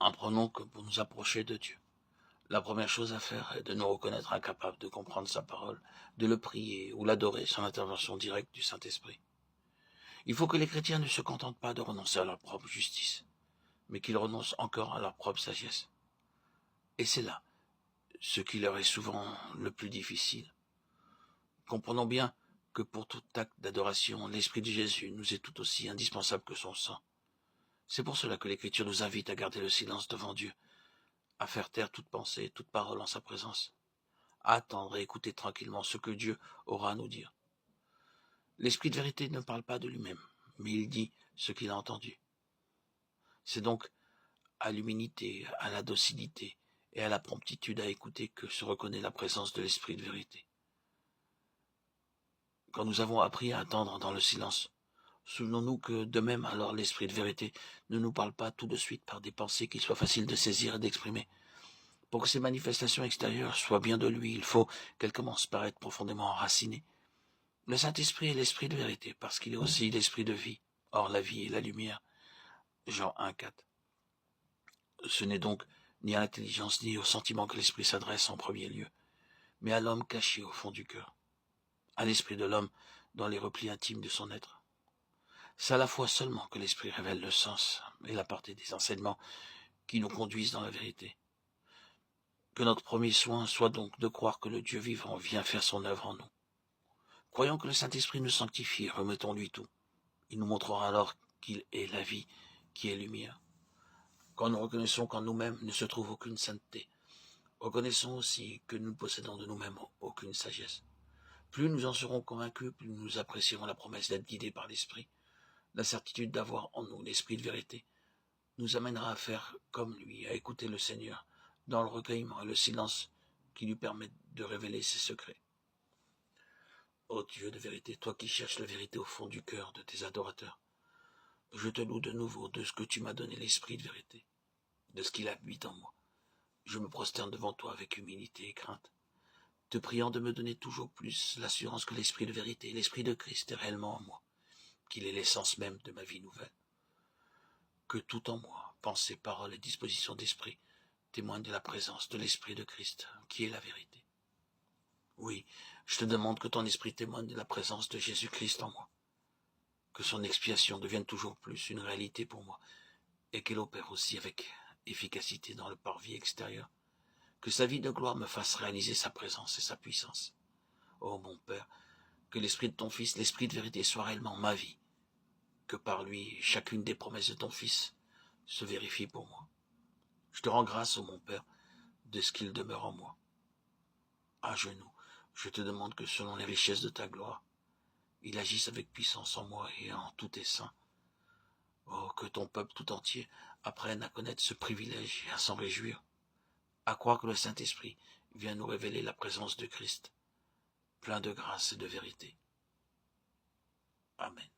Apprenons que pour nous approcher de Dieu, la première chose à faire est de nous reconnaître incapables de comprendre sa parole, de le prier ou l'adorer sans l'intervention directe du Saint-Esprit. Il faut que les chrétiens ne se contentent pas de renoncer à leur propre justice, mais qu'ils renoncent encore à leur propre sagesse. Et c'est là ce qui leur est souvent le plus difficile. Comprenons bien que pour tout acte d'adoration, l'Esprit de Jésus nous est tout aussi indispensable que son sang. C'est pour cela que l'Écriture nous invite à garder le silence devant Dieu, à faire taire toute pensée, toute parole en sa présence, à attendre et écouter tranquillement ce que Dieu aura à nous dire. L'Esprit de vérité ne parle pas de lui-même, mais il dit ce qu'il a entendu. C'est donc à l'humilité, à la docilité et à la promptitude à écouter que se reconnaît la présence de l'Esprit de vérité. Quand nous avons appris à attendre dans le silence, souvenons-nous que de même alors l'Esprit de vérité ne nous parle pas tout de suite par des pensées qu'il soit facile de saisir et d'exprimer. Pour que ces manifestations extérieures soient bien de lui, il faut qu'elles commencent par être profondément enracinées. Le Saint-Esprit est l'Esprit de vérité, parce qu'il est aussi l'Esprit de vie. Or, la vie est la lumière. Jean 1,4. Ce n'est donc ni à l'intelligence ni au sentiment que l'Esprit s'adresse en premier lieu, mais à l'homme caché au fond du cœur, à l'esprit de l'homme dans les replis intimes de son être. C'est à la fois seulement que l'Esprit révèle le sens et la portée des enseignements qui nous conduisent dans la vérité. Que notre premier soin soit donc de croire que le Dieu vivant vient faire son œuvre en nous. Croyons que le Saint-Esprit nous sanctifie et remettons-lui tout. Il nous montrera alors qu'il est la vie, qui est lumière. Quand nous reconnaissons qu'en nous-mêmes ne se trouve aucune sainteté, reconnaissons aussi que nous ne possédons de nous-mêmes aucune sagesse. Plus nous en serons convaincus, plus nous apprécierons la promesse d'être guidés par l'Esprit. La certitude d'avoir en nous l'Esprit de vérité nous amènera à faire comme lui, à écouter le Seigneur, dans le recueillement et le silence qui lui permettent de révéler ses secrets. Ô Dieu de vérité, toi qui cherches la vérité au fond du cœur de tes adorateurs, je te loue de nouveau de ce que tu m'as donné l'Esprit de vérité, de ce qu'il habite en moi. Je me prosterne devant toi avec humilité et crainte, te priant de me donner toujours plus l'assurance que l'Esprit de vérité, l'Esprit de Christ est réellement en moi, qu'il est l'essence même de ma vie nouvelle. Que tout en moi, pensée, parole et disposition d'esprit, témoigne de la présence de l'Esprit de Christ, qui est la vérité. Oui, je te demande que ton esprit témoigne de la présence de Jésus-Christ en moi, que son expiation devienne toujours plus une réalité pour moi, et qu'elle opère aussi avec efficacité dans le parvis extérieur, que sa vie de gloire me fasse réaliser sa présence et sa puissance. Ô mon Père, que l'Esprit de ton Fils, l'Esprit de vérité, soit réellement ma vie, que par lui chacune des promesses de ton Fils se vérifie pour moi. Je te rends grâce, ô mon Père, de ce qu'il demeure en moi. À genoux, je te demande que selon les richesses de ta gloire, il agisse avec puissance en moi et en tous tes saints. Oh, que ton peuple tout entier apprenne à connaître ce privilège et à s'en réjouir, à croire que le Saint-Esprit vient nous révéler la présence de Christ, plein de grâce et de vérité. Amen.